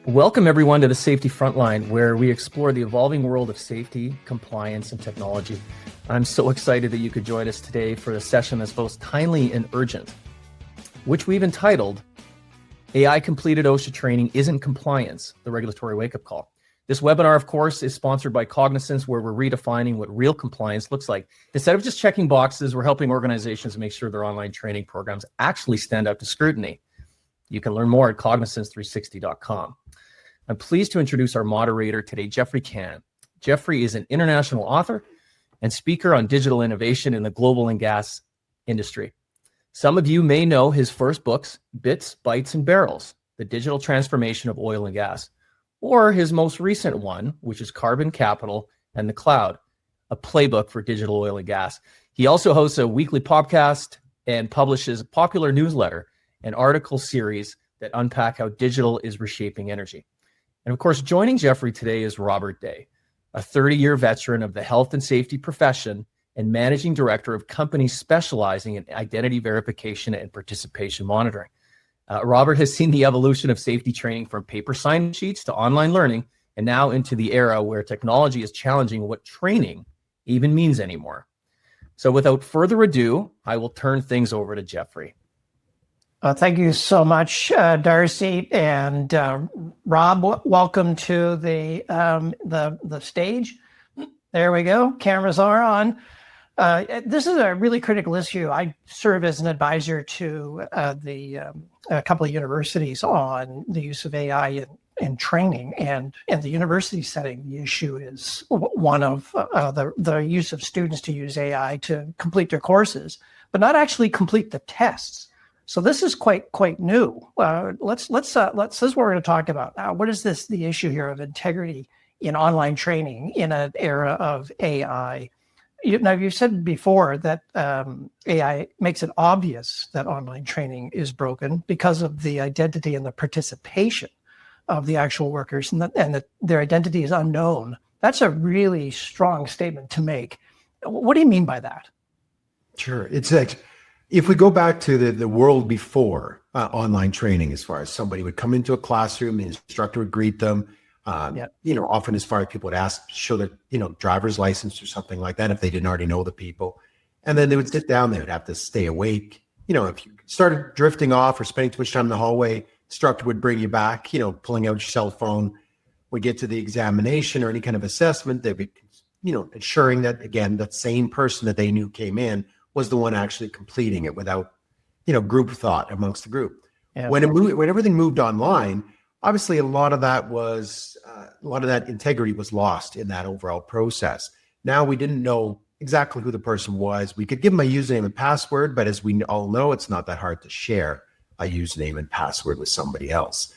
Welcome, everyone, to the Safety Frontline, where we explore the evolving world of safety, compliance, and technology. I'm so excited that you could join us today for a session that's both timely and urgent, which we've entitled, AI-completed OSHA training isn't compliance, the regulatory wake-up call. This webinar, of course, is sponsored by Cognisense, where we're redefining what real compliance looks like. Instead of just checking boxes, we're helping organizations make sure their online training programs actually stand up to scrutiny. You can learn more at cognisense360.com. I'm pleased to introduce our moderator today, Jeffrey Can. Jeffrey is an international author and speaker on digital innovation in the global oil and gas industry. Some of you may know his first books, Bits, Bytes, and Barrels, The Digital Transformation of Oil and Gas, or his most recent one, which is Carbon Capital and the Cloud, a playbook for digital oil and gas. He also hosts a weekly podcast and publishes a popular newsletter and article series that unpack how digital is reshaping energy. And of course, joining Jeffrey today is Robert Day, a 30-year veteran of the health and safety profession and managing director of companies specializing in identity verification and participation monitoring. Robert has seen the evolution of safety training from paper sign sheets to online learning, and now into the era where technology is challenging what training even means anymore. So without further ado, I will turn things over to Jeffrey. Thank you so much, Darcy, and Rob. Welcome to the stage. There we go. Cameras are on. This is a really critical issue. I serve as an advisor to a couple of universities on the use of AI in training, and in the university setting, the issue is one of the use of students to use AI to complete their courses, but not actually complete the tests. So this is quite new. Let's this is what we're going to talk about now. What is the issue here of integrity in online training in an era of AI? Now, you've said before that AI makes it obvious that online training is broken because of the identity and the participation of the actual workers, and that their identity is unknown. That's a really strong statement to make. What do you mean by that? Sure. It's like, if we go back to the world before online training, as far as somebody would come into a classroom, the instructor would greet them, often as far as people would ask, show their, driver's license or something like that if they didn't already know the people. And then they would sit down, they would have to stay awake. If you started drifting off or spending too much time in the hallway, instructor would bring you back, pulling out your cell phone. We get to the examination or any kind of assessment, they'd be, ensuring that, again, that same person that they knew came in was the one actually completing it without, group thought amongst the group. Yeah. When everything moved online, obviously a lot of that integrity was lost in that overall process. Now we didn't know exactly who the person was. We could give them a username and password, but as we all know, it's not that hard to share a username and password with somebody else.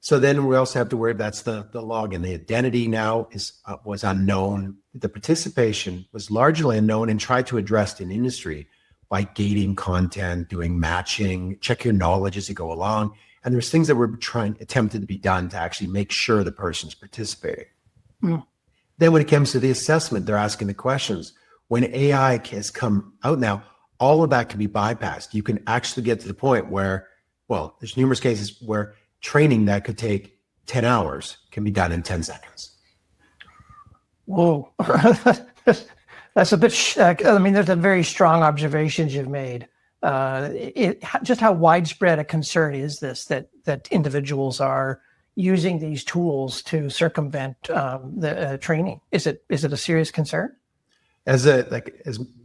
So then we also have to worry that's the login. The identity now was unknown. The participation was largely unknown and tried to address in industry by gating content, doing matching, check your knowledge as you go along. And there's things that were attempted to be done to actually make sure the person's participating. Mm. Then when it comes to the assessment, they're asking the questions. When AI has come out now, all of that can be bypassed. You can actually get to the point where, there's numerous cases where training that could take 10 hours can be done in 10 seconds. Whoa. That's a bit, there's a very strong observations you've made. Just how widespread a concern is this, that individuals are using these tools to circumvent the training? Is it a serious concern? As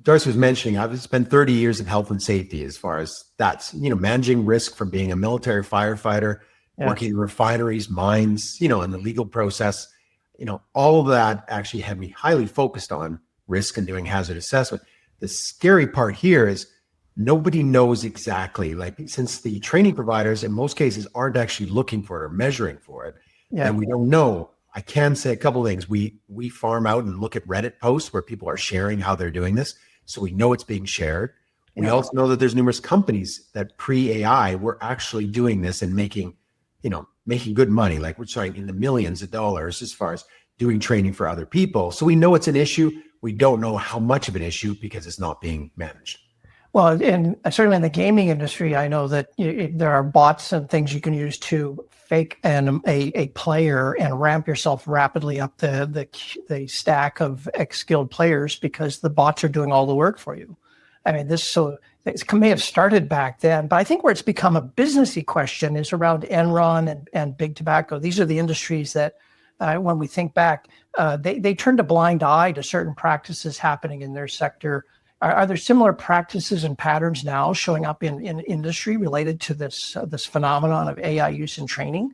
Darcy was mentioning, I've spent 30 years in health and safety as far as that's, managing risk from being a military firefighter, working in refineries, mines, in the legal process, all of that actually had me highly focused on risk and doing hazard assessment. The scary part here is nobody knows exactly, since the training providers in most cases aren't actually looking for it or measuring for it, and we don't know. I can say a couple of things. We farm out and look at Reddit posts where people are sharing how they're doing this, so we know it's being shared. We also know that there's numerous companies that pre-AI were actually doing this and making good money. We're talking in the millions of dollars as far as doing training for other people. So we know it's an issue. We don't know how much of an issue because it's not being managed. Well, and certainly in the gaming industry, I know that there are bots and things you can use to fake a player and ramp yourself rapidly up the stack of skilled players because the bots are doing all the work for you. I mean, it may have started back then, but I think where it's become a businessy question is around Enron and big tobacco. These are the industries that, when we think back, they turned a blind eye to certain practices happening in their sector. Are there similar practices and patterns now showing up in industry related to this phenomenon of AI use in training?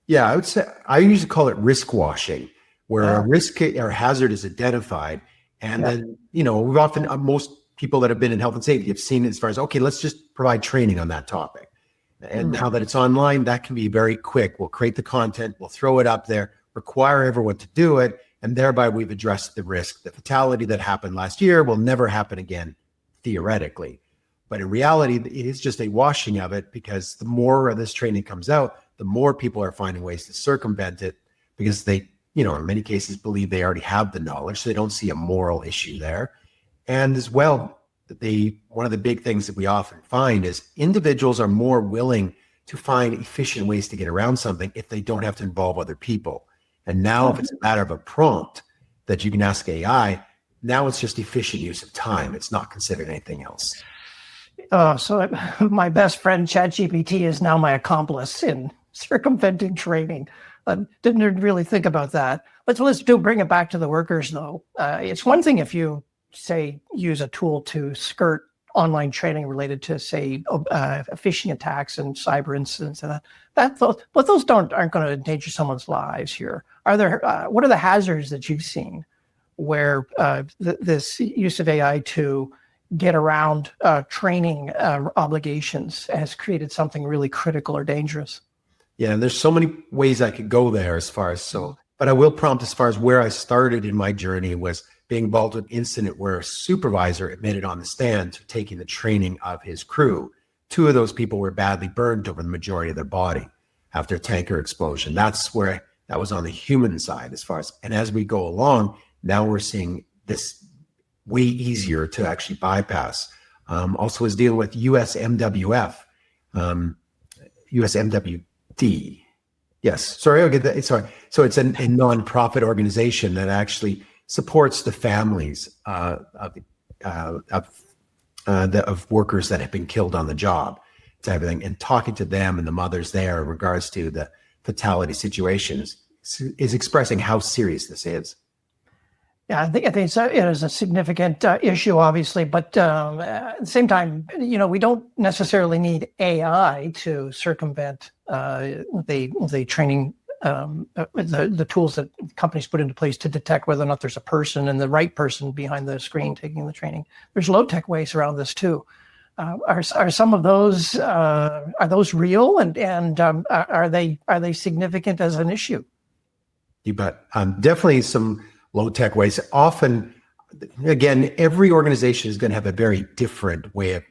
Yeah, I would say I usually call it risk washing, where a risk or hazard is identified, and then we've often most people that have been in health and safety have seen it as far as, okay, let's just provide training on that topic. And now that it's online, that can be very quick. We'll create the content, we'll throw it up there, require everyone to do it, and thereby we've addressed the risk. The fatality that happened last year will never happen again, theoretically. But in reality, it is just a washing of it, because the more of this training comes out, the more people are finding ways to circumvent it, because they, in many cases believe they already have the knowledge. So they don't see a moral issue there. And as well, one of the big things that we often find is individuals are more willing to find efficient ways to get around something if they don't have to involve other people. And now if it's a matter of a prompt that you can ask AI, now it's just efficient use of time. It's not considered anything else. So my best friend ChatGPT is now my accomplice in circumventing training. I didn't really think about that. Let's bring it back to the workers, though. It's one thing if you, say, use a tool to skirt online training related to, say, phishing attacks and cyber incidents, and but those aren't going to endanger someone's lives here. What are the hazards that you've seen where this use of AI to get around training obligations has created something really critical or dangerous? Yeah, and there's so many ways I could go there but I will prompt as far as where I started in my journey was being involved with an incident where a supervisor admitted on the stand to taking the training of his crew. 2 of those people were badly burned over the majority of their body after a tanker explosion. That was on the human side and as we go along, now we're seeing this way easier to actually bypass. Also was dealing with USMWF, USMWD. Yes, sorry, I'll get that. Sorry. So it's a nonprofit organization that actually supports the families of workers that have been killed on the job, type of thing, and talking to them and the mothers there in regards to the fatality situations is expressing how serious this is. Yeah, I think it is a significant issue, obviously, but at the same time, we don't necessarily need AI to circumvent the training, the tools that companies put into place to detect whether or not there's a person and the right person behind the screen taking the training. There's low-tech ways around this too. Are some of those are those real, and are they significant as an issue? You bet. Definitely some low-tech ways. Often, again, every organization is going to have a very different way of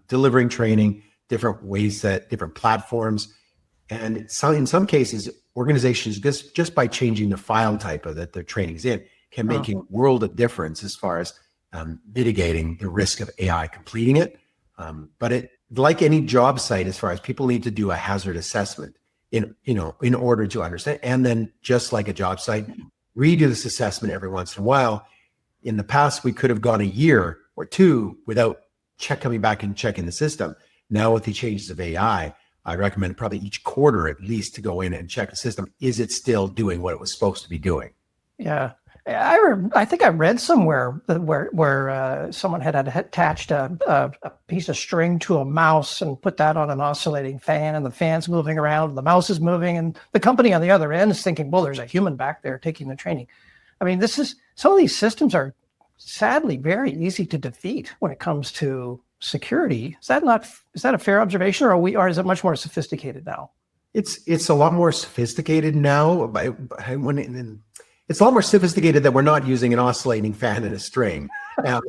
delivering training, different ways, different platforms. And in some cases, organizations, just by changing the file type that their training's in, can make a world of difference as far as mitigating the risk of AI completing it. But like any job site, as far as people need to do a hazard assessment in order to understand, and then just like a job site, redo this assessment every once in a while. In the past, we could have gone a year or 2 without coming back and checking the system. Now with the changes of AI, I recommend probably each quarter at least to go in and check the system. Is it still doing what it was supposed to be doing? Yeah. I think I read somewhere where someone had attached a piece of string to a mouse and put that on an oscillating fan, and the fan's moving around, and the mouse is moving, and the company on the other end is thinking, well, there's a human back there taking the training. I mean, some of these systems are sadly very easy to defeat when it comes to security. Is that a fair observation, or is it much more sophisticated now? It's a lot more sophisticated now. It's a lot more sophisticated that we're not using an oscillating fan and a string. But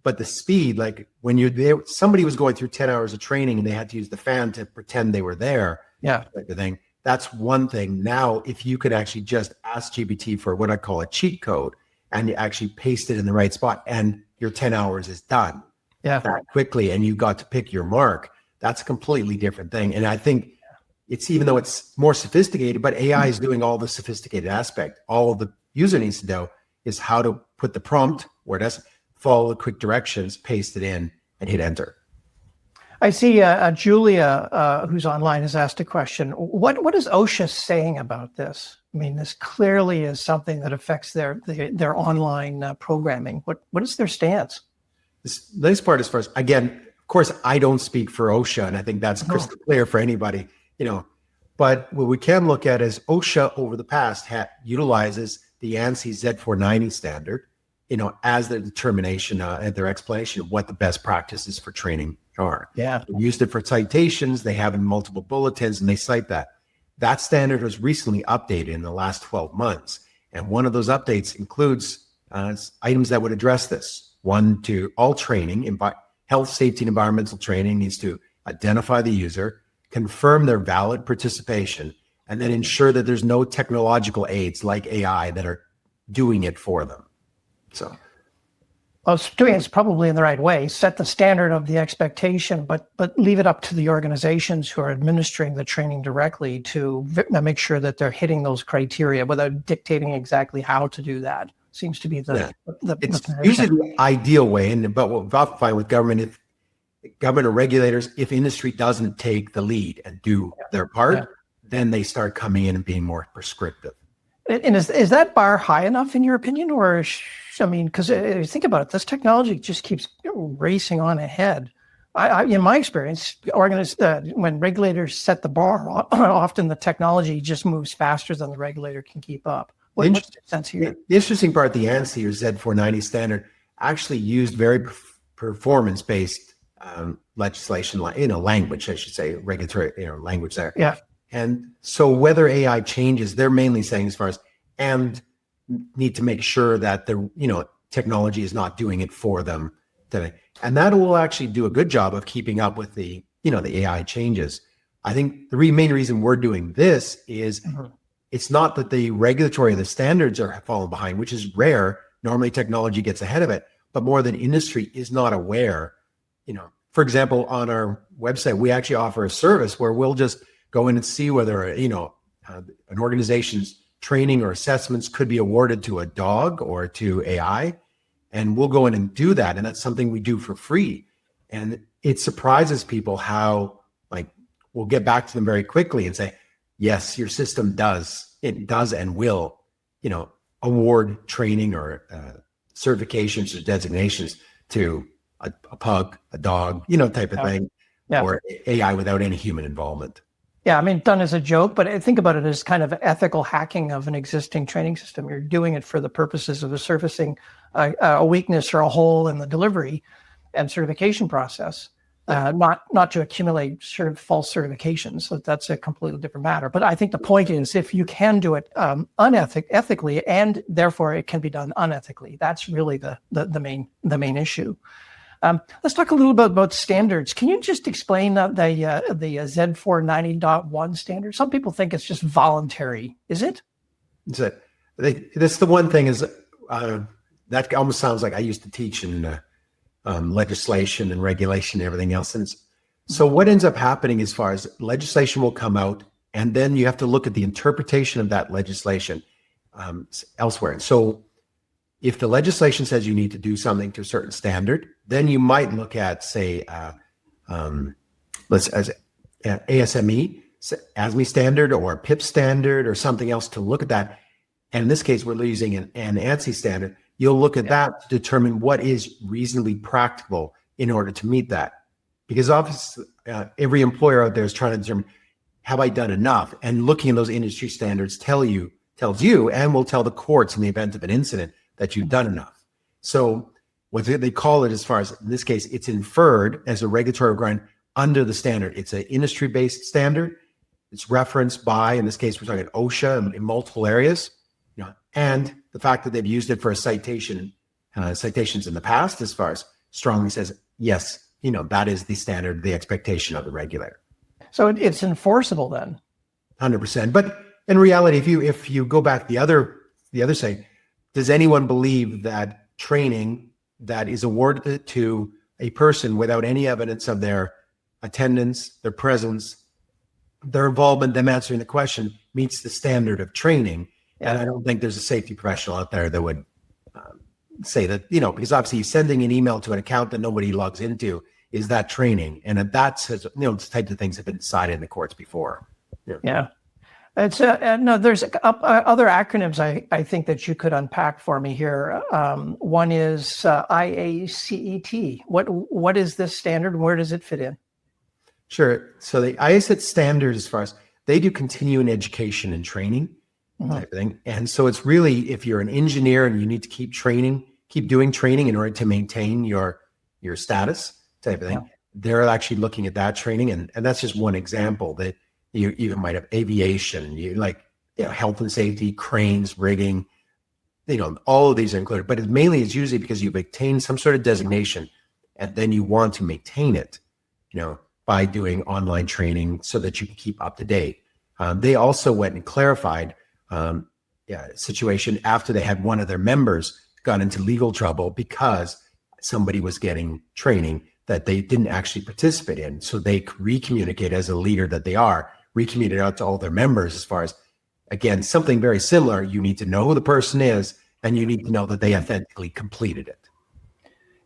but the speed, like when you're there, somebody was going through 10 hours of training and they had to use the fan to pretend they were there. Yeah. Type of thing. That's one thing. Now, if you could actually just ask GPT for what I call a cheat code, and you actually paste it in the right spot, and your 10 hours is done Yeah. that quickly, and you got to pick your mark. That's a completely different thing. And I think it's, even though it's more sophisticated, but AI is doing all the sophisticated aspect. All the user needs to know is how to put the prompt where it does, follow the quick directions, paste it in, and hit enter. I see Julia, who's online, has asked a question. What is OSHA saying about this? I mean, this clearly is something that affects their online programming. What is their stance? This nice part, as far as, again, of course, I don't speak for OSHA, and I think that's crystal clear for anybody, but what we can look at is OSHA over the past utilizes the ANSI Z490 standard, as their determination and their explanation of what the best practices for training are. Yeah. They used it for citations. They have in multiple bulletins, and they cite that. That standard was recently updated in the last 12 months. And one of those updates includes items that would address this. One, to all training, health, safety, and environmental training needs to identify the user, confirm their valid participation, and then ensure that there's no technological aids like AI that are doing it for them. So, well, doing it's probably in the right way. Set the standard of the expectation, but leave it up to the organizations who are administering the training directly to make sure that they're hitting those criteria without dictating exactly how to do that. Seems to be it's usually the ideal way. But what I've found with government, if government or regulators, if industry doesn't take the lead and do their part, then they start coming in and being more prescriptive. And is that bar high enough in your opinion, or? I mean, because think about it, this technology just keeps racing on ahead. I in my experience, when regulators set the bar, often the technology just moves faster than the regulator can keep up. What's the sense here? The interesting part, the ANSI or Z490 standard actually used very performance-based legislation, language, I should say, regulatory language there. Yeah. And so whether AI changes, they're mainly saying as far as, and need to make sure that the technology is not doing it for them today, and that will actually do a good job of keeping up with the the AI changes. I think the main reason we're doing this is it's not that the regulatory, the standards are falling behind, which is rare. Normally technology gets ahead of it, but more than industry is not aware. For example, on our website, we actually offer a service where we'll just go in and see whether an organization's training or assessments could be awarded to a dog or to AI, and we'll go in and do that. And that's something we do for free. And it surprises people how, we'll get back to them very quickly and say, yes, your system does and will, award training or certifications or designations to a pug, a dog, type of thing, or AI without any human involvement. Yeah, I mean, done as a joke, but I think about it as kind of ethical hacking of an existing training system. You're doing it for the purposes of surfacing a weakness or a hole in the delivery and certification process, not to accumulate false certifications. So that's a completely different matter. But I think the point is, if you can do it ethically, and therefore it can be done unethically, that's really the main issue. Let's talk a little bit about standards. Can you just explain the Z490.1 standard? Some people think it's just voluntary. Is it? That's the one thing is that almost sounds like I used to teach in legislation and regulation and everything else. And so what ends up happening as far as legislation will come out, and then you have to look at the interpretation of that legislation elsewhere. And so if the legislation says you need to do something to a certain standard, then you might look at, say, ASME standard or PIP standard or something else to look at that. And in this case, we're using an ANSI standard. You'll look at that to determine what is reasonably practical in order to meet that. Because obviously, every employer out there is trying to determine, have I done enough? And looking at those industry standards tells you, and will tell the courts in the event of an incident that you've done enough. So what they call it, as far as in this case, it's inferred as a regulatory requirement under the standard. It's an industry-based standard. It's referenced by, in this case, we're talking OSHA in multiple areas, and the fact that they've used it for citations in the past, as far as strongly says, yes, that is the standard, the expectation of the regulator. So it's enforceable then. 100%. But in reality, if you go back the other side, does anyone believe that training that is awarded to a person without any evidence of their attendance, their presence, their involvement, them answering the question meets the standard of training? Yeah. And I don't think there's a safety professional out there that would say that, because obviously sending an email to an account that nobody logs into, is that training? And that says, these types of things have been decided in the courts before. Yeah. It's no, there's other acronyms I think that you could unpack for me here. One is IACET. What is this standard? Where does it fit in? Sure. So the IACET standard, as far as they do continuing education and training type of thing. And so it's really, if you're an engineer and you need to keep doing training in order to maintain your status type of thing, they're actually looking at that training. And that's just one example. That you might have aviation, health and safety, cranes, rigging, all of these are included. But it's usually because you've obtained some sort of designation and then you want to maintain it, by doing online training so that you can keep up to date. They also went and clarified a situation after they had one of their members got into legal trouble because somebody was getting training that they didn't actually participate in. So they recommunicate, as a leader that they are, recommunicate out to all their members as far as, again, something very similar. You need to know who the person is, and you need to know that they authentically completed it.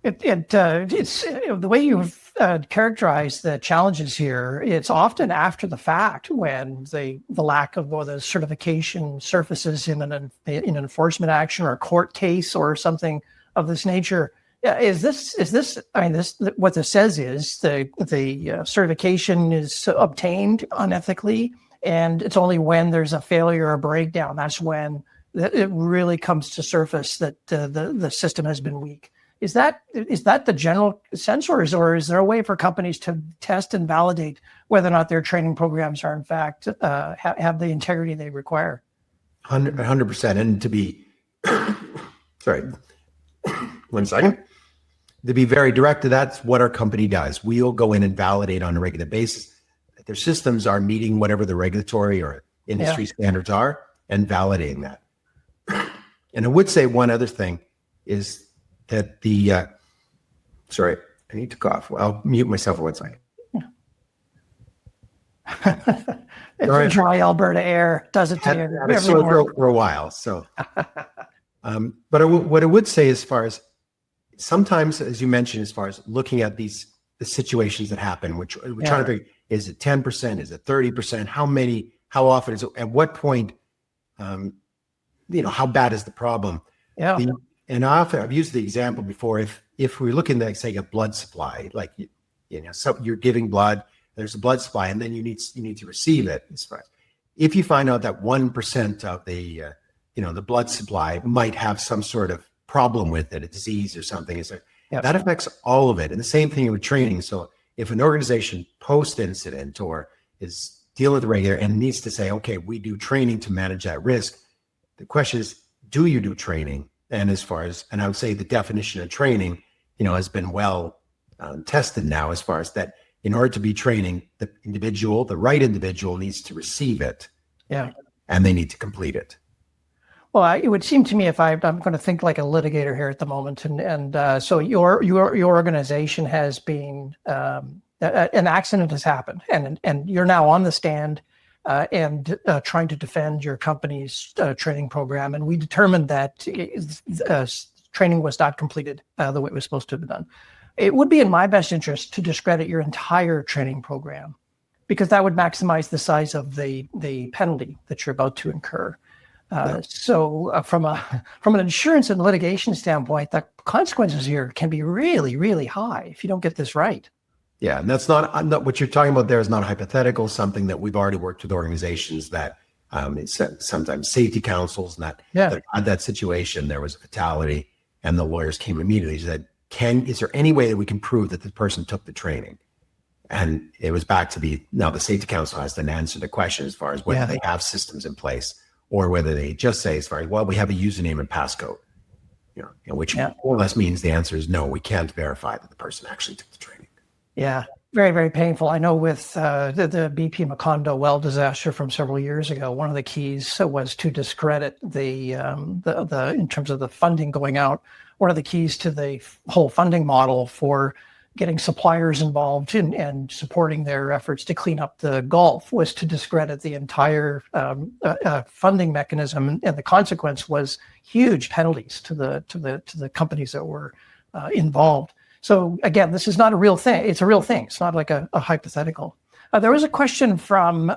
It's the way you've characterized the challenges here. It's often after the fact when the lack of, or the certification surfaces in an enforcement action or a court case or something of this nature. Is this? I mean, what this says is the certification is obtained unethically, and it's only when there's a failure or breakdown that's when it really comes to surface that the system has been weak. Is that the general sense, or is there a way for companies to test and validate whether or not their training programs are in fact have the integrity they require? 100%. And to be, sorry, 1 second. To be very direct, that's what our company does. We'll go in and validate on a regular basis that their systems are meeting whatever the regulatory or industry standards are, and validating that. And I would say one other thing is that sorry, I need to cough. I'll mute myself for 1 second. It's dry Alberta air does it to you. Had a sore throat for a while. So, but what I would say, as far as sometimes, as you mentioned, as far as looking at the situations that happen, which we're trying to figure, is it 10%? Is it 30%? How many? How often is it? At what point? How bad is the problem? Yeah. And I've used the example before. If we're looking at, say, a blood supply, like so you're giving blood, there's a blood supply, and then you need to receive it. As far as if you find out that 1% of the blood supply might have some sort of problem with it, a disease or something, that affects all of it. And the same thing with training. So if an organization post-incident or is dealing with the regular and needs to say, okay, we do training to manage that risk, the question is, do you do training? And I would say the definition of training, has been well tested now, as far as that in order to be training, the right individual needs to receive it. Yeah. And they need to complete it. Well, it would seem to me, if I'm going to think like a litigator here at the moment, and so your organization has been an accident has happened, and you're now on the stand and trying to defend your company's training program, and we determined that training was not completed the way it was supposed to have been done. It would be in my best interest to discredit your entire training program, because that would maximize the size of the penalty that you're about to incur. So from an insurance and litigation standpoint, the consequences here can be really, really high if you don't get this right. Yeah, and that's not what you're talking about there is not hypothetical, something that we've already worked with organizations that it's sometimes safety councils that had that situation. There was a fatality and the lawyers came immediately and said, is there any way that we can prove that the person took the training? And it was back to now the safety council has to answer the question as far as whether they have systems in place, or whether they just say, as far as, well, we have a username and passcode, which more or less means the answer is no, we can't verify that the person actually took the training. Yeah. Very, very painful. I know with the BP Macondo well disaster from several years ago, one of the keys was to discredit the in terms of the funding going out. One of the keys to the whole funding model for getting suppliers involved and supporting their efforts to clean up the Gulf was to discredit the entire funding mechanism, and the consequence was huge penalties to the companies that were involved. So again, this is not a real thing. It's a real thing. It's not like a hypothetical. There was a question from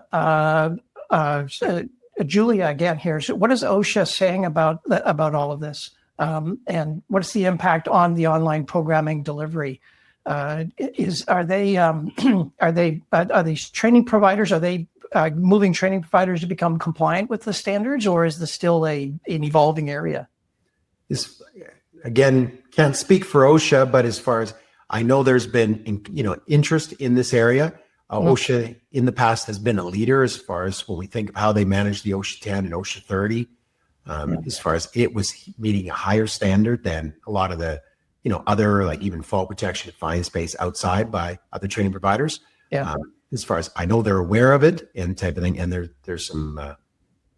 Julia again here. So what is OSHA saying about all of this? And what's the impact on the online programming delivery? Are these training providers? Are they moving training providers to become compliant with the standards, or is this still an evolving area? Again, can't speak for OSHA, but as far as I know, there's been interest in this area. OSHA in the past has been a leader as far as when we think of how they manage the OSHA 10 and OSHA 30, as far as it was meeting a higher standard than a lot of the other, like even fault protection, fine space outside by other training providers. As far as I know, they're aware of it and type of thing, and there's some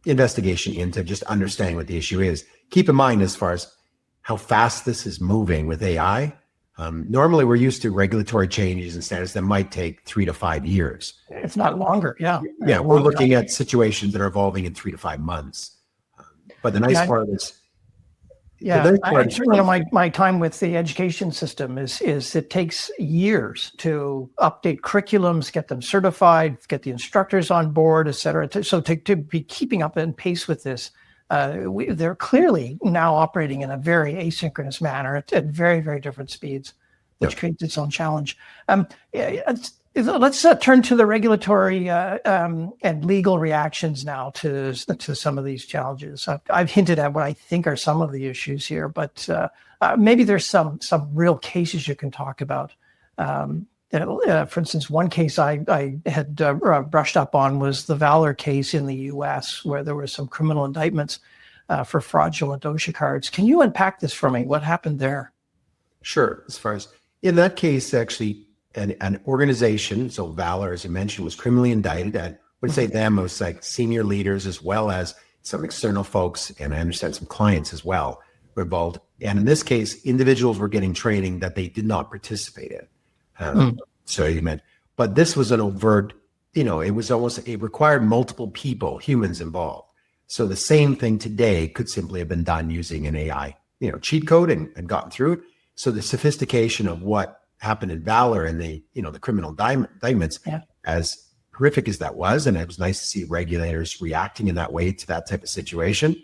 investigation into just understanding what the issue is. Keep in mind as far as how fast this is moving with AI. Normally, we're used to regulatory changes and standards that might take 3 to 5 years. If not longer, yeah. We're looking at situations that are evolving in 3 to 5 months. But the nice part is, my time with the education system is it takes years to update curriculums, get them certified, get the instructors on board, et cetera. So to be keeping up in pace with this, they're clearly now operating in a very asynchronous manner at very, very different speeds, which creates its own challenge. Let's turn to the regulatory and legal reactions now to some of these challenges. I've hinted at what I think are some of the issues here, but maybe there's some real cases you can talk about. For instance, one case I had brushed up on was the Valor case in the U.S., where there were some criminal indictments for fraudulent OSHA cards. Can you unpack this for me? What happened there? Sure. As far as in that case, actually, an organization, so Valor, as you mentioned, was criminally indicted. I would say them as like senior leaders as well as some external folks, and I understand some clients as well were involved. And in this case, individuals were getting training that they did not participate in. So you meant, but this was an overt, it was almost, it required multiple people, humans involved. So the same thing today could simply have been done using an AI, cheat code and gotten through it. So the sophistication of what happened in Valor and the criminal indictments, as horrific as that was, and it was nice to see regulators reacting in that way to that type of situation,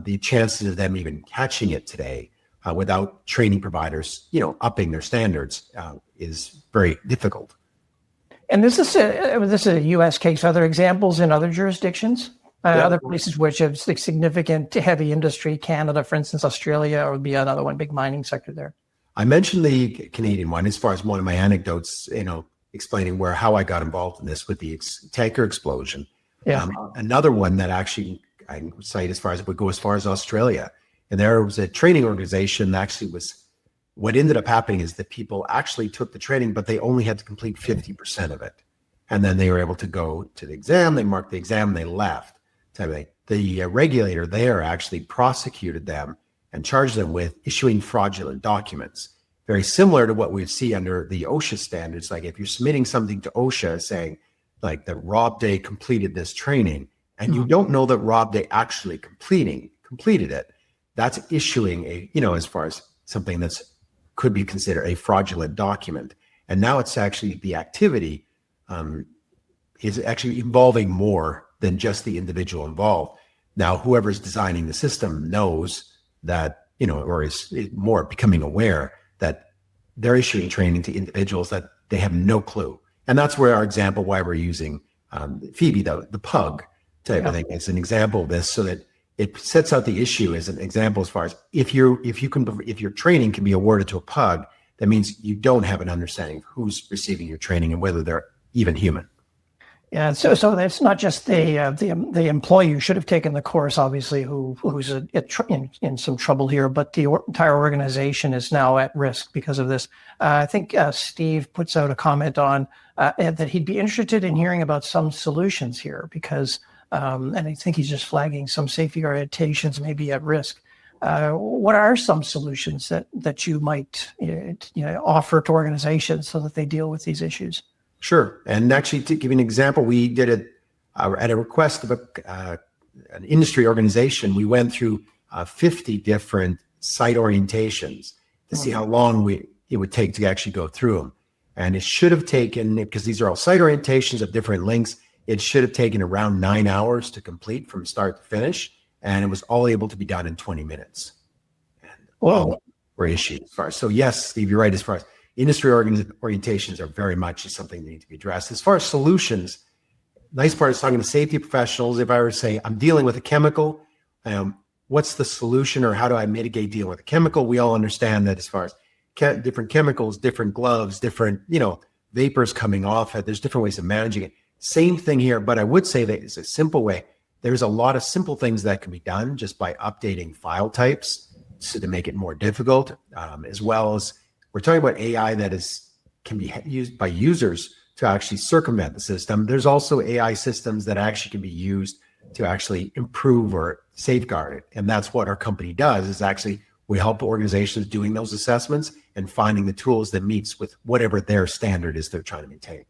the chances of them even catching it today without training providers, upping their standards is very difficult. And this is a U.S. case. Are there examples in other jurisdictions, other places which have significant heavy industry? Canada, for instance, Australia, would be another one, big mining sector there. I mentioned the Canadian one as far as one of my anecdotes, explaining how I got involved in this with the tanker explosion. Another one that actually I cite as far as it would go as far as Australia. And there was a training organization that actually was, what ended up happening is that people actually took the training, but they only had to complete 50% of it. And then they were able to go to the exam, they marked the exam, and they left. The regulator there actually prosecuted them and charged them with issuing fraudulent documents. Very similar to what we see under the OSHA standards. Like if you're submitting something to OSHA saying like that Rob Day completed this training, and you don't know that Rob Day actually completed it, that's issuing as far as something that's could be considered a fraudulent document. And now it's actually the activity is actually involving more than just the individual involved. Now, whoever's designing the system knows that, or is more becoming aware that they're issuing training to individuals that they have no clue. And that's where our example, why we're using Phoebe, the pug type of thing, is an example of this, so that it sets out the issue as an example as far as if your training can be awarded to a pug, that means you don't have an understanding of who's receiving your training and whether they're even human. Yeah, so that's not just the employee who should have taken the course, obviously, who's in some trouble here, but the entire organization is now at risk because of this. I think Steve puts out a comment on that he'd be interested in hearing about some solutions here because, and I think he's just flagging some safety orientations may be at risk. What are some solutions that you might offer to organizations so that they deal with these issues? Sure. And actually, to give you an example, we did it at a request of an industry organization. We went through 50 different site orientations to see how long it would take to actually go through them. And it should have taken, because these are all site orientations of different links, it should have taken around 9 hours to complete from start to finish. And it was all able to be done in 20 minutes. And all were issued as far as. So yes, Steve, you're right, as far as industry orientations are very much something that need to be addressed. As far as solutions, nice part is talking to safety professionals. If I were to say, I'm dealing with a chemical, what's the solution or how do I mitigate dealing with a chemical? We all understand that as far as different chemicals, different gloves, different, vapors coming off it. There's different ways of managing it. Same thing here, but I would say that it's a simple way. There's a lot of simple things that can be done just by updating file types to make it more difficult, as well as we're talking about AI that can be used by users to actually circumvent the system. There's also AI systems that actually can be used to actually improve or safeguard it. And that's what our company does, is actually we help organizations doing those assessments and finding the tools that meets with whatever their standard is they're trying to maintain.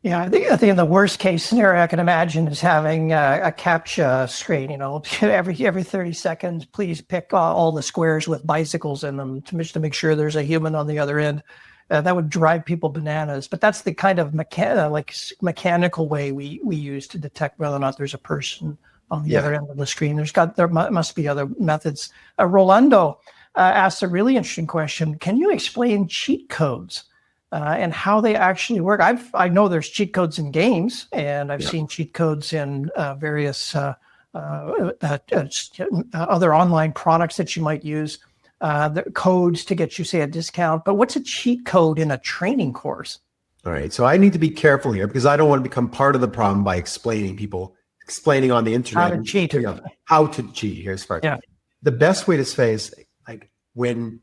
Yeah, I think in the worst case scenario I can imagine is having a CAPTCHA screen. Every 30 seconds, please pick all the squares with bicycles in them to make sure there's a human on the other end. That would drive people bananas. But that's the kind of mechanical way we use to detect whether or not there's a person on the other end of the screen. There must be other methods. Rolando asked a really interesting question. Can you explain cheat codes? And how they actually work? I know there's cheat codes in games, and I've seen cheat codes in various other online products that you might use. The codes to get you, say, a discount. But what's a cheat code in a training course? All right, so I need to be careful here because I don't want to become part of the problem by explaining on the internet How to cheat. How to cheat. Here's part. Yeah. The best way to say is like when.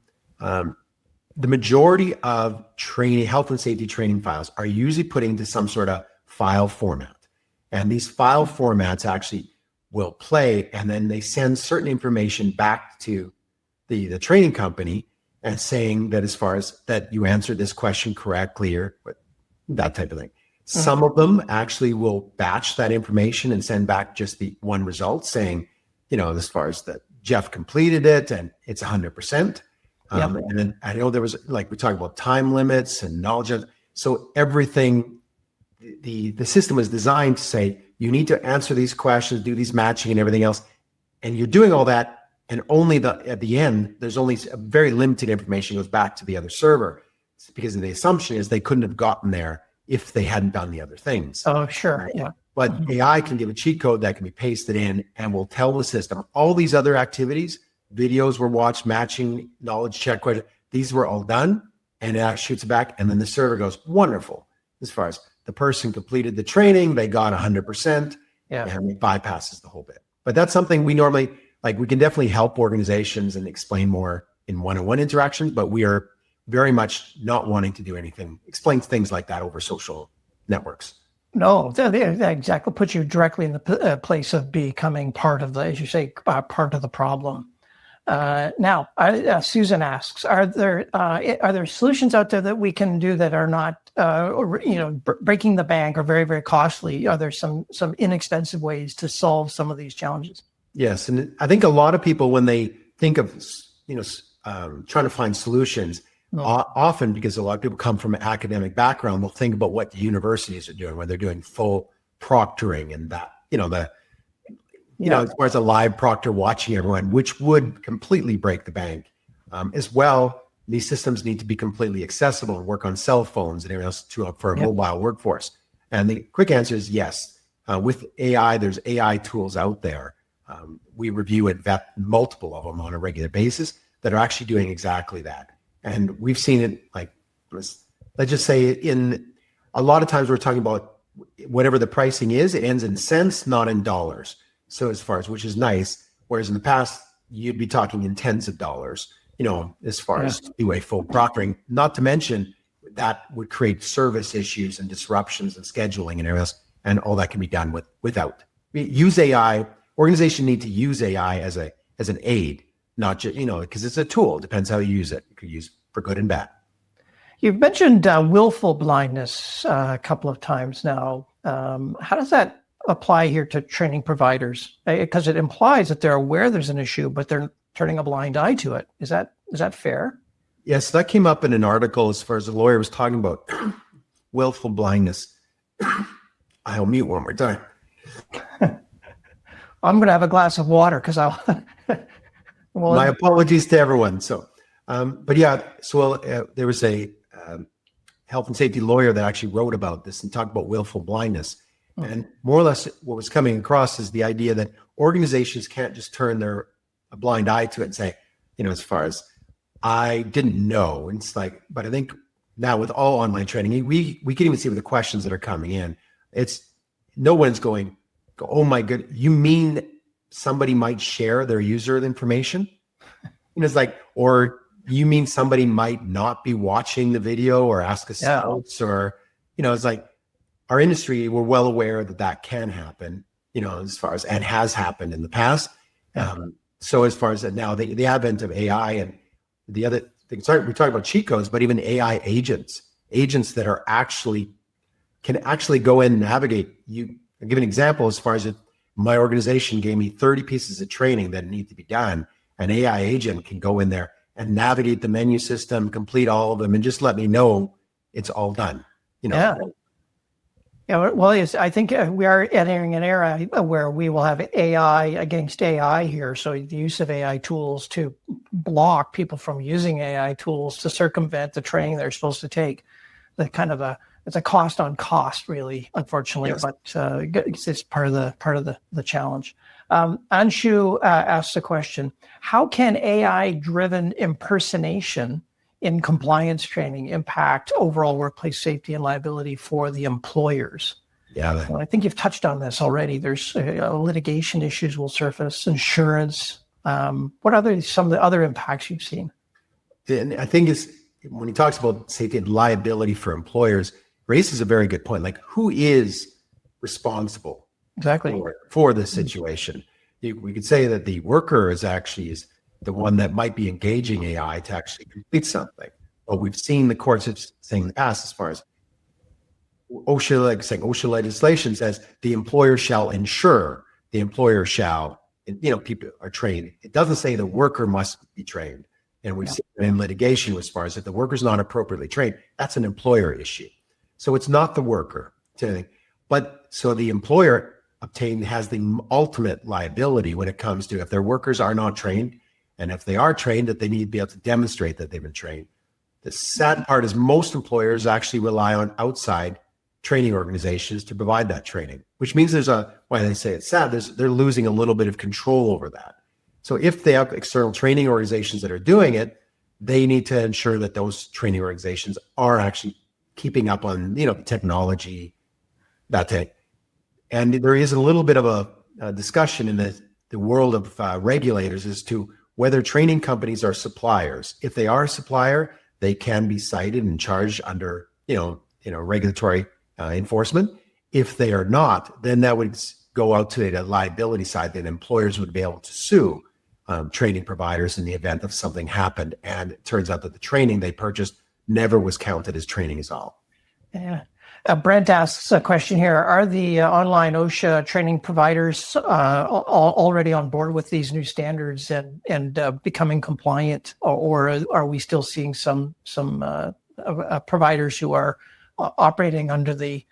The majority of training, health and safety training files are usually put into some sort of file format. And these file formats actually will play, and then they send certain information back to the training company and saying that as far as that you answered this question correctly or that type of thing. Some of them actually will batch that information and send back just the one result saying, as far as that Jeff completed it and it's 100%. And then I know there was, like we talked about time limits and knowledge. So everything, the system was designed to say, you need to answer these questions, do these matching and everything else. And you're doing all that. And only at the end, there's only a very limited information goes back to the other server. It's because the assumption is they couldn't have gotten there if they hadn't done the other things. Oh, sure. Yeah. But AI can give a cheat code that can be pasted in and will tell the system all these other activities. Videos were watched, matching, knowledge check, these were all done, and it shoots it back. And then the server goes, wonderful. As far as the person completed the training, they got 100%, and it bypasses the whole bit. But that's something we normally, we can definitely help organizations and explain more in one-on-one interactions, but we are very much not wanting to do anything, explain things like that over social networks. No, that exactly puts you directly in the place of becoming part of as you say, part of the problem. Now, Susan asks, are there solutions out there that we can do that are not, breaking the bank or very, very costly? Are there some inexpensive ways to solve some of these challenges? Yes, and I think a lot of people, when they think of, trying to find solutions, often because a lot of people come from an academic background, they'll think about what the universities are doing when they're doing full proctoring and that, as far as a live proctor watching everyone, which would completely break the bank. As well, these systems need to be completely accessible and work on cell phones and everything else for a mobile workforce. And the quick answer is yes. With AI, there's AI tools out there. We review and vet multiple of them on a regular basis that are actually doing exactly that. And we've seen it, let's just say in a lot of times we're talking about whatever the pricing is, it ends in cents, not in dollars. So as far as, which is nice. Whereas in the past, you'd be talking in tens of dollars, as far as two-way full proctoring, not to mention that would create service issues and disruptions and scheduling and everything else. And all that can be done without. Use AI. Organizations need to use AI as an aid, not just, because it's a tool. It depends how you use it. You could use for good and bad. You've mentioned willful blindness a couple of times now. How does that apply here to training providers? Because it implies that they're aware there's an issue, but they're turning a blind eye to it. Is that fair? Yes, that came up in an article as far as the lawyer was talking about willful blindness. I'll mute one more time. I'm going to have a glass of water because my apologies to everyone. So, but yeah, so there was a health and safety lawyer that actually wrote about this and talked about willful blindness. And more or less what was coming across is the idea that organizations can't just turn a blind eye to it and say, as far as I didn't know. And it's like, but I think now with all online training, we can even see with the questions that are coming in, it's no one's going, oh my good, you mean somebody might share their user information? It's like, or you mean somebody might not be watching the video or ask us out, or, it's like our industry, we're well aware that can happen, as far as, and has happened in the past. So as far as that now, the advent of AI and the other things, we talk about cheat codes, but even AI agents that are can actually go in and navigate. I'll give an example as far as my organization gave me 30 pieces of training that need to be done. An AI agent can go in there and navigate the menu system, complete all of them, and just let me know it's all done. Yeah, well, I think we are entering an era where we will have AI against AI here. So the use of AI tools to block people from using AI tools to circumvent the training they're supposed to take. It's a cost on cost, really, unfortunately, yes. But it's part of the challenge. Anshu asks a question: how can AI-driven impersonation in compliance training impact overall workplace safety and liability for the employers? Yeah, I think you've touched on this already. There's litigation issues will surface, insurance. What are some of the other impacts you've seen? And I think when he talks about safety and liability for employers, raises a very good point. Like, who is responsible for this situation? We could say that the worker is the one that might be engaging AI to actually complete something. But we've seen the courts saying in the past, as far as OSHA legislation says, the employer shall ensure, the employer shall, people are trained. It doesn't say the worker must be trained. And we've seen in litigation, as far as if the worker's not appropriately trained, that's an employer issue. So it's not the worker, but so the employer has the ultimate liability when it comes to if their workers are not trained, and if they are trained, that they need to be able to demonstrate that they've been trained. The sad part is most employers actually rely on outside training organizations to provide that training, which means why they say it's sad, they're losing a little bit of control over that. So if they have external training organizations that are doing it, they need to ensure that those training organizations are actually keeping up on, technology, that thing. And there is a little bit of a discussion in the world of regulators as to whether training companies are suppliers. If they are a supplier, they can be cited and charged under, regulatory enforcement. If they are not, then that would go out to a liability side that employers would be able to sue training providers in the event of something happened. And it turns out that the training they purchased never was counted as training at all. Yeah. Brent asks a question here: are the online OSHA training providers already on board with these new standards and becoming compliant, or are we still seeing some providers who are operating under the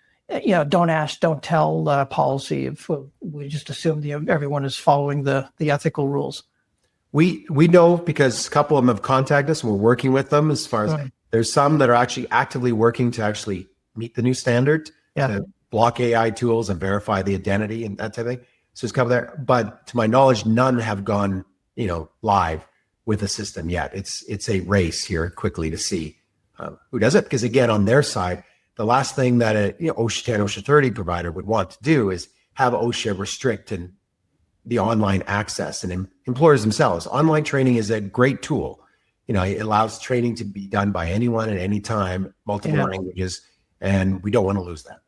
don't ask, don't tell policy? If we just assume everyone is following the ethical rules. We know because a couple of them have contacted us and we're working with them as far as there's some that are actually actively working to actually meet the new standard, to block AI tools and verify the identity and that type of thing. So it's covered there. But to my knowledge, none have gone, live with the system yet. It's a race here quickly to see who does it. Because again, on their side, the last thing that a OSHA 10, OSHA 30 provider would want to do is have OSHA restrict the online access and employers themselves. Online training is a great tool. It allows training to be done by anyone at any time, multiple languages, and we don't want to lose that.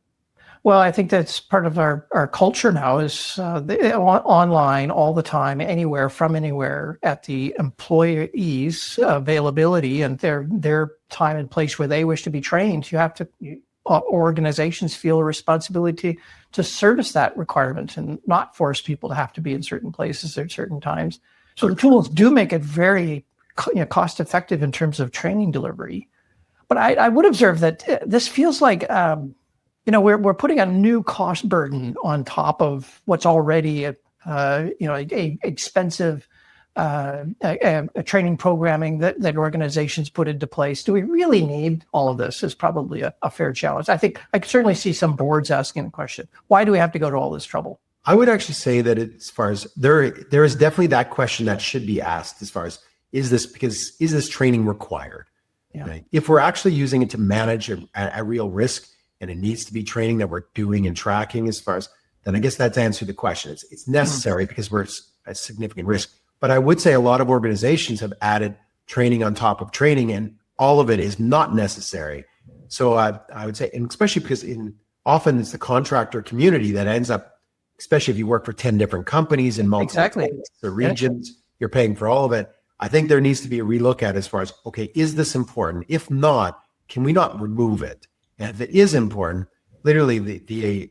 Well, I think that's part of our culture now is online all the time, anywhere from anywhere at the employees' availability and their time and place where they wish to be trained. You have to, organizations feel a responsibility to service that requirement and not force people to have to be in certain places at certain times. So the tools do make it very cost effective in terms of training delivery. But I would observe that this feels like, we're putting a new cost burden on top of what's already a expensive training programming that organizations put into place. Do we really need all of this? Is probably a fair challenge. I think I could certainly see some boards asking the question, why do we have to go to all this trouble? I would actually say that as far as there is definitely that question that should be asked as far as, is this training required? Yeah. Right? If we're actually using it to manage a real risk, and it needs to be training that we're doing and tracking then I guess that's answered the question. It's necessary because we're at significant risk. But I would say a lot of organizations have added training on top of training, and all of it is not necessary. So I would say, and especially because often it's the contractor community that ends up, especially if you work for 10 different companies in multiple the regions, you're paying for all of it. I think there needs to be a relook at as far as, okay, is this important? If not, can we not remove it? And if it is important, literally the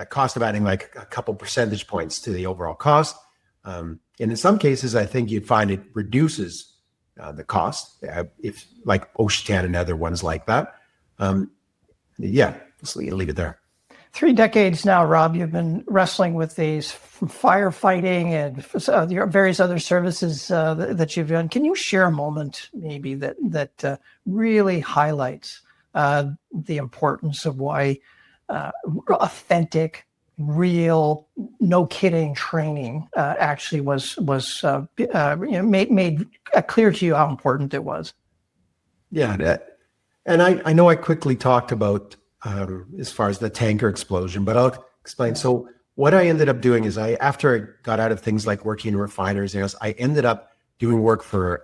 cost of adding like a couple percentage points to the overall cost. And in some cases, I think you'd find it reduces the cost, if like OSHA 10 and other ones like that. Let's leave it there. 3 decades now, Rob, you've been wrestling with these firefighting and your various other services that you've done. Can you share a moment maybe that really highlights the importance of why authentic, real, no kidding training actually was made clear to you how important it was? Yeah, and I know I quickly talked about as far as the tanker explosion, but I'll explain. So what I ended up doing is after I got out of things like working in refiners, I ended up doing work for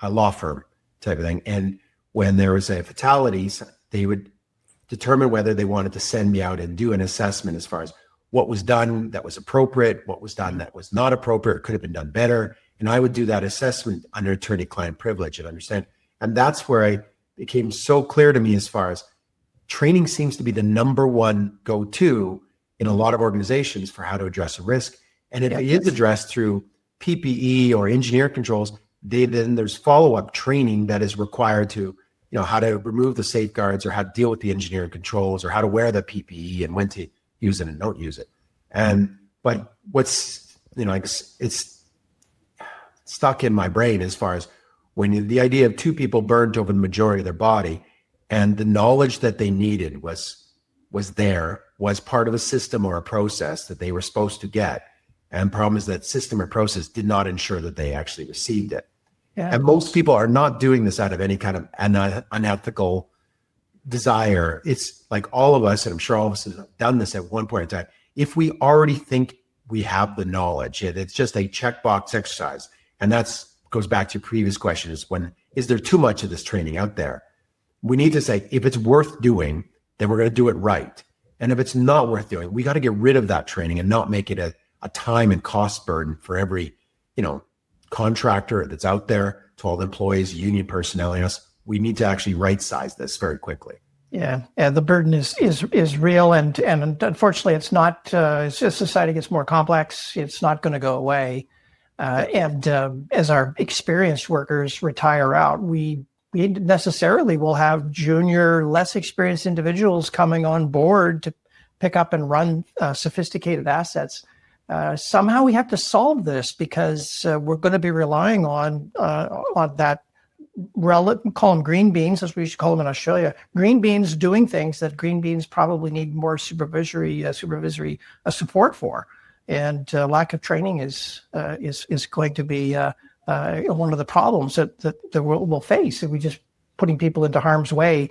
a law firm type of thing. And when there was a fatality, they would determine whether they wanted to send me out and do an assessment as far as what was done that was appropriate, what was done that was not appropriate, could have been done better. And I would do that assessment under attorney-client privilege and understand. And that's where it became so clear to me as far as training seems to be the number one go-to in a lot of organizations for how to address a risk. And if it is addressed through PPE or engineer controls, then there's follow-up training that is required to, how to remove the safeguards or how to deal with the engineering controls or how to wear the PPE and when to use it and don't use it. But what's, it's stuck in my brain as far as when the idea of 2 people burned over the majority of their body, and the knowledge that they needed was part of a system or a process that they were supposed to get. And the problem is that system or process did not ensure that they actually received it. Yeah. And most people are not doing this out of any kind of unethical desire. It's like all of us, and I'm sure all of us have done this at one point in time. If we already think we have the knowledge, it's just a checkbox exercise. And goes back to your previous question, is there too much of this training out there? We need to say, if it's worth doing, then we're going to do it right. And if it's not worth doing, we got to get rid of that training and not make it a time and cost burden for every, contractor that's out there, to all the employees, union personnel. We need to actually right size this very quickly. Yeah, the burden is real, and unfortunately, it's not. As society gets more complex, it's not going to go away. And as our experienced workers retire out, we necessarily will have junior, less experienced individuals coming on board to pick up and run sophisticated assets. Somehow we have to solve this because we're going to be relying on that. Call them green beans, as we used to call them in Australia. Green beans doing things that green beans probably need more supervisory support for, and lack of training is going to be one of the problems that the world will face if we just putting people into harm's way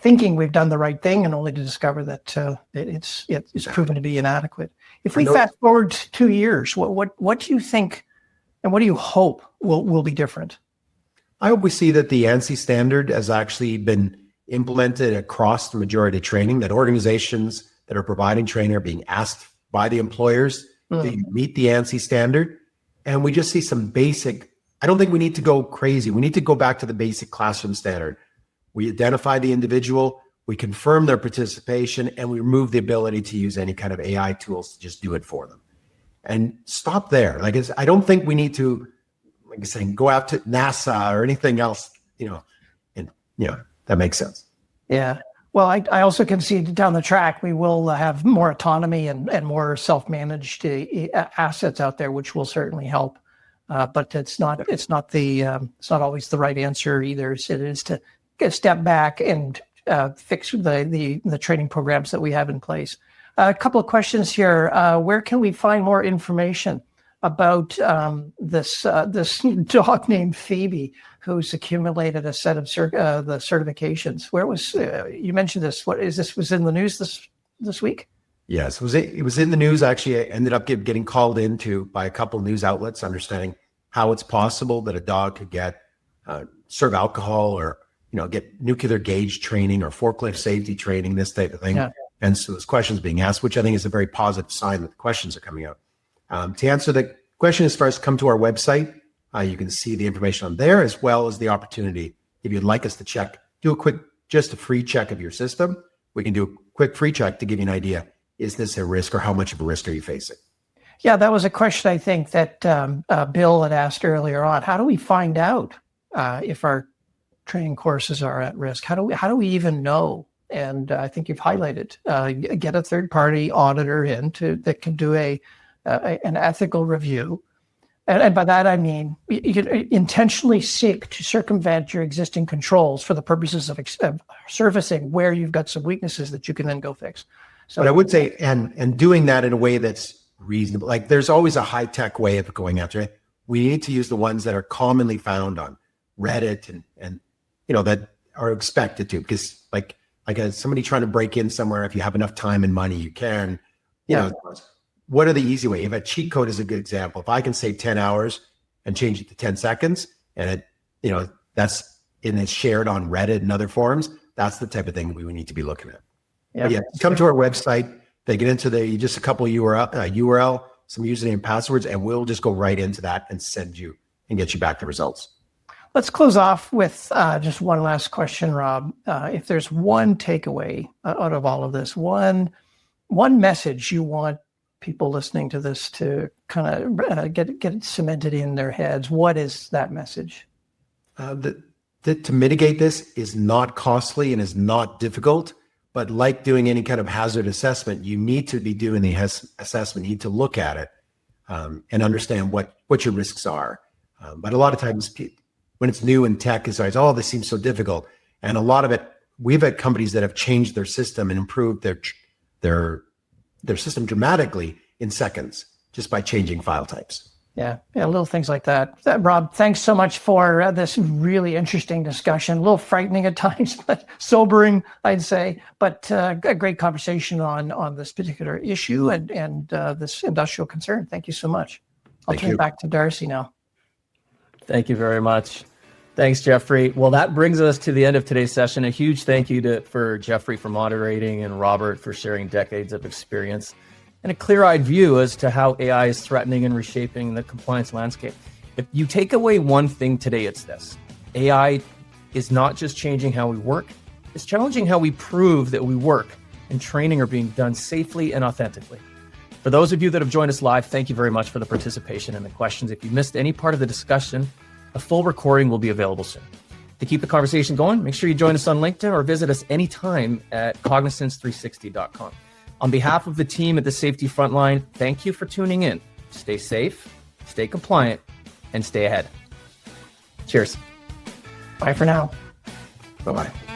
thinking we've done the right thing, and only to discover that it's proven to be inadequate. If we fast forward 2 years, what do you think, and what do you hope will be different? I hope we see that the ANSI standard has actually been implemented across the majority of training, that organizations that are providing training are being asked by the employers to meet the ANSI standard. And we just see some basic, I don't think we need to go crazy. We need to go back to the basic classroom standard. We identify the individual, we confirm their participation, and we remove the ability to use any kind of AI tools to just do it for them. And stop there. I don't think we need to, like I'm saying, go out to NASA or anything else, that makes sense. Yeah. Well, I also can see down the track, we will have more autonomy and more self-managed assets out there, which will certainly help. But it's not always the right answer either. It is to step back and fix the training programs that we have in place. A couple of questions here. Where can we find more information about this dog named Phoebe, who's accumulated a set of the certifications? Where was you mentioned this? What is this? Was in the news this week? Yes, it was in the news. Actually, I ended up getting called into by a couple of news outlets, understanding how it's possible that a dog could get serve alcohol or get nuclear gauge training or forklift safety training, this type of thing. Yeah. And so there's questions being asked, which I think is a very positive sign that the questions are coming out. To answer the question, as far as come to our website, you can see the information on there, as well as the opportunity. If you'd like us to do just a free check of your system, we can do a quick free check to give you an idea. Is this a risk, or how much of a risk are you facing? Yeah, that was a question I think that Bill had asked earlier on. How do we find out if our training courses are at risk? How do we even know? And I think you've highlighted get a third-party auditor that can do an ethical review. And by that, I mean, you can intentionally seek to circumvent your existing controls for the purposes of surfacing where you've got some weaknesses that you can then go fix. So, but I would say, and doing that in a way that's reasonable. Like, there's always a high-tech way of going after it. We need to use the ones that are commonly found on Reddit and that are expected to, because like as somebody trying to break in somewhere, if you have enough time and money, you can, what are the easy way? If a cheat code is a good example, if I can save 10 hours and change it to 10 seconds and it's shared on Reddit and other forums, that's the type of thing we need to be looking at. Yeah, come to our website. They get into just a couple of URL, some username and passwords, and we'll just go right into that and send you and get you back the results. Let's close off with just one last question, Rob. If there's one takeaway out of all of this, one message you want people listening to this to kind of get it cemented in their heads, what is that message? To mitigate this is not costly and is not difficult, but like doing any kind of hazard assessment, you need to be doing the assessment. You need to look at it and understand what your risks are. But a lot of times, when it's new in tech, it's always, this seems so difficult. And a lot of it, we've had companies that have changed their system and improved their system dramatically in seconds just by changing file types. Yeah, little things like that. Rob, thanks so much for this really interesting discussion. A little frightening at times, but sobering, I'd say. But a great conversation on this particular issue and this industrial concern. Thank you so much. I'll turn it back to Darcy now. Thank you very much. Thanks, Jeffrey. Well, that brings us to the end of today's session. A huge thank you for Jeffrey for moderating and Robert for sharing decades of experience and a clear-eyed view as to how AI is threatening and reshaping the compliance landscape. If you take away one thing today, it's this. AI is not just changing how we work, it's challenging how we prove that we work, and training are being done safely and authentically. For those of you that have joined us live, thank you very much for the participation and the questions. If you missed any part of the discussion, a full recording will be available soon. To keep the conversation going, make sure you join us on LinkedIn or visit us anytime at Cognisense360.com. On behalf of the team at the Safety Frontline, thank you for tuning in. Stay safe, stay compliant, and stay ahead. Cheers. Bye for now. Bye-bye.